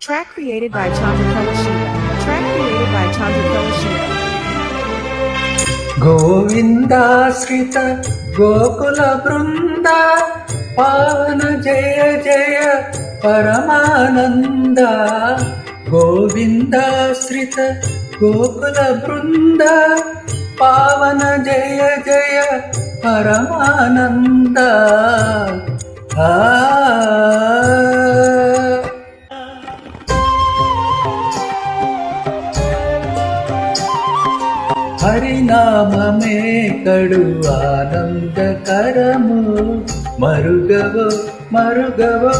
Track created by Chandrakala Shiva. Track created by Chandrakala Shiva. గోవిందాశ్రిత Gokula బృంద పావన జయ జయ పరమానంద. గోవిందాశ్రిత గోకుల బృంద పావన జయ జయ పరమానంద. హరినామమే కడు ఆనందకరము. మరుగవో మరుగవో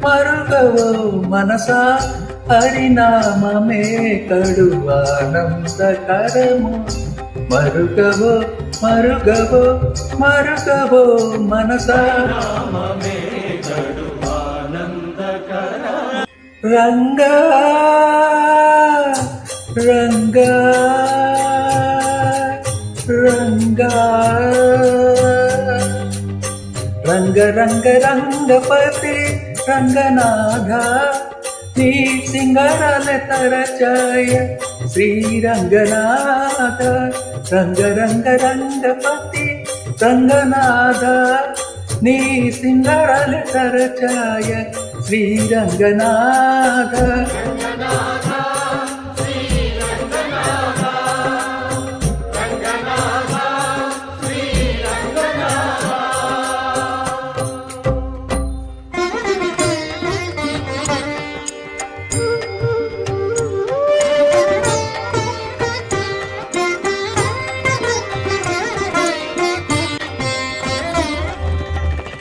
మరుగవో మనసా, హరినామమే కడు ఆనందకరము. మరుగవో మరుగవో మరుగవో మనసా, రంగా రంగా రంగా రంగ రంగ రంగపతి రంగనాథ. నీ సింగరాల తరచాయ శ్రీరంగనాథ. రంగ రంగ రంగపతి రంగనాథ. నీ సింగరాల తరచాయ శ్రీరంగనాథ.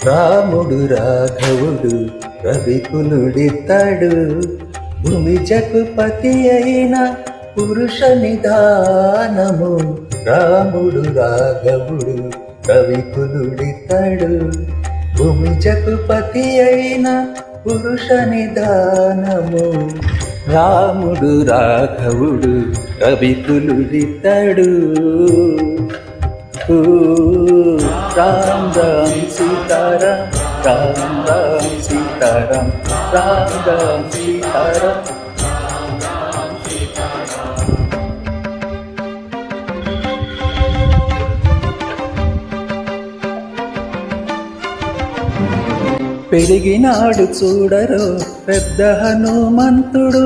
రాముడు రాఘవుడు రవికులుడితడు. భూమి జగపతి అయిన పురుష నిదానము. రాముడు రాఘవుడు రవికులుడితడు. భూమి జగపతి అయిన పురుష నిదానము. రాముడు రాఘవుడు రవికులుడితడు. రామ్ రామ్ సీతారాం రామ్ రామ్ సీతారాం రామ్ రామ్ సీతారాం. పెరిగినాడు చూడరో పెద్ద హనుమంతుడు.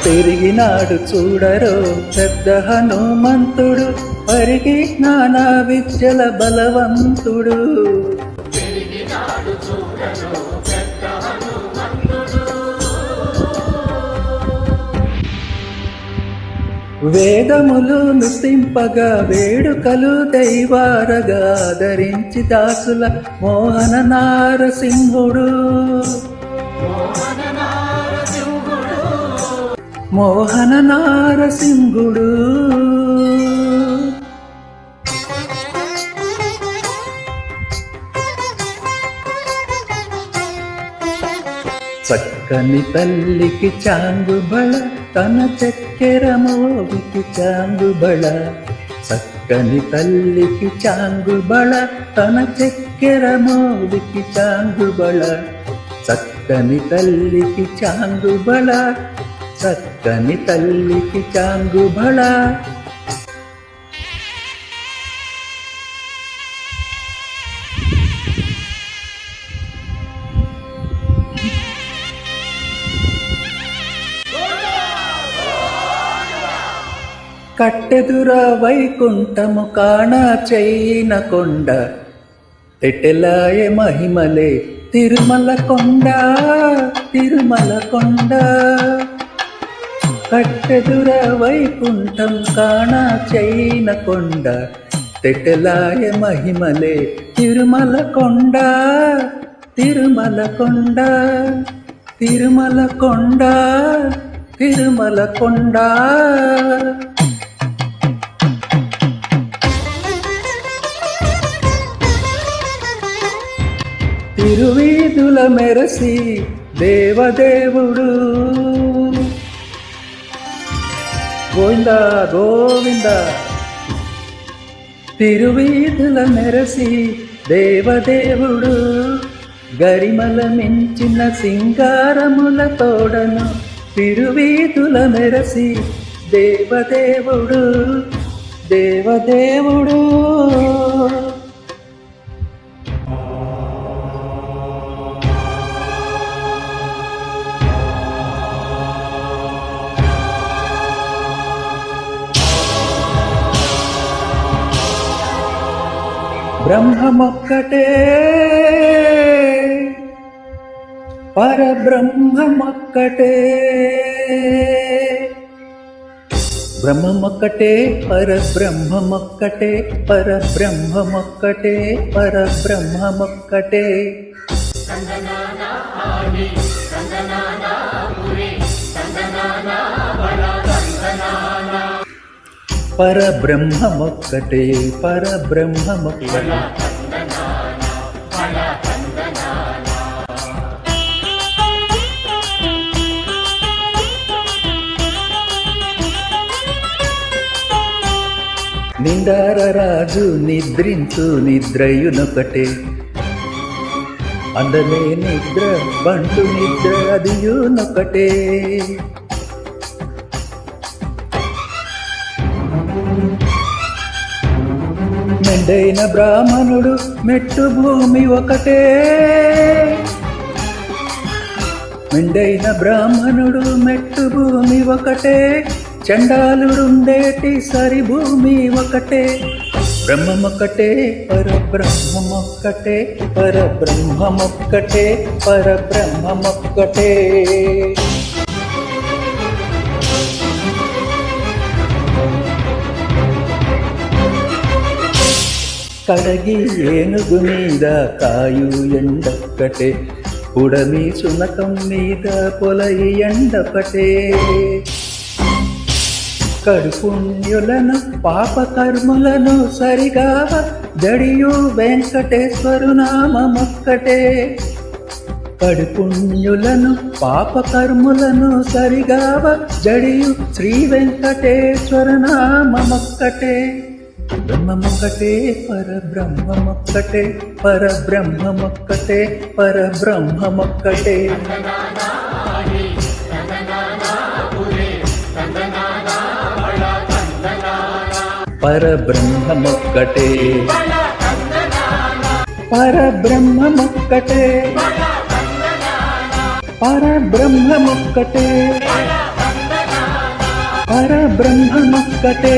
పెరిగినాడు చూడరో పెద్ద హనుమంతుడు. పరిగి జ్ఞాన విద్యల బలవంతుడు. వేదములు నృతింపగా వేడుకలు దైవారగా ధరించి దాసుల మోహన నారసింహుడు. మోహన నారసింహుడు. చక్కని తల్లికి చాంగుబళ తన చక్కెర మోవికి చాంగుబళ. చక్కని తల్లికి చాంగుబళ తన చక్కెర మోవికి చాంగుబళ. చక్కని తల్లికి చాంగుబళ చక్కని తల్లికి చాంగుబళ. కట్టెదుర వైకుంఠము కాణ చైన కొండ. తెట్టెలాయ మహిమలే తిరుమల కొండ తిరుమల కొండ. కట్టెదుర వైకుంఠం కాణ చైన కొండ. తెట్టెలాయ మహిమలే తిరుమల కొండ తిరుమల కొండ తిరుమల కొండ తిరుమల కొండ. తిరువీధుల మెరసి దేవదేవుడు. గోవింద గోవింద. తిరువీధుల మెరసి దేవదేవుడు. గరిమల మించిన సింగారముల తోడను తిరువీధుల మెరసి దేవదేవుడు దేవదేవుడు. బ్రహ్మమొక్కటే పరబ్రహ్మమొక్కటే, బ్రహ్మమొక్కటే పరబ్రహ్మమొక్కటే, పరబ్రహ్మమొక్కటే పరబ్రహ్మమొక్కటే. పరబ్రహ్మమొక్కటే పరబ్రహ్మమొక్కటే. నిండారరాజు నిద్రించు నిద్రయునొకటే, అందమే నిద్ర బంటు నిద్ర అదియునొకటే. మెండైన బ్రాహ్మణుడు మెట్టు భూమి ఒకటే, మెండైన బ్రాహ్మణుడు మెట్టు భూమి ఒకటే, చండాలుడుండేటి సరి భూమి ఒకటే. బ్రహ్మమొక్కటే పరబ్రహ్మమొక్కటే, పరబ్రహ్మమొక్కటే పరబ్రహ్మమొక్కటే. కడగి ఏనుగు మీద కాయు ఎండొక్కటే, ఉడమి సునకం మీద పొలయి ఎండొక్కటే. కడుపుణ్యులను పాపకర్ములను సరిగావ జడియు వెంకటేశ్వరు నామమొక్కటే. కడుపుణ్యులను పాపకర్ములను సరిగావ జడియు శ్రీ వెంకటేశ్వర నామమొక్కటే. బ్రహ్మమొక్కటే పరబ్రహ్మమొక్కటే, పరబ్రహ్మమొక్కటే పరబ్రహ్మమొక్కటే. పరబ్రహ్మమొక్కటే పరబ్రహ్మమొక్కటే పరబ్రహ్మమొక్కటే పరబ్రహ్మమొక్కటే.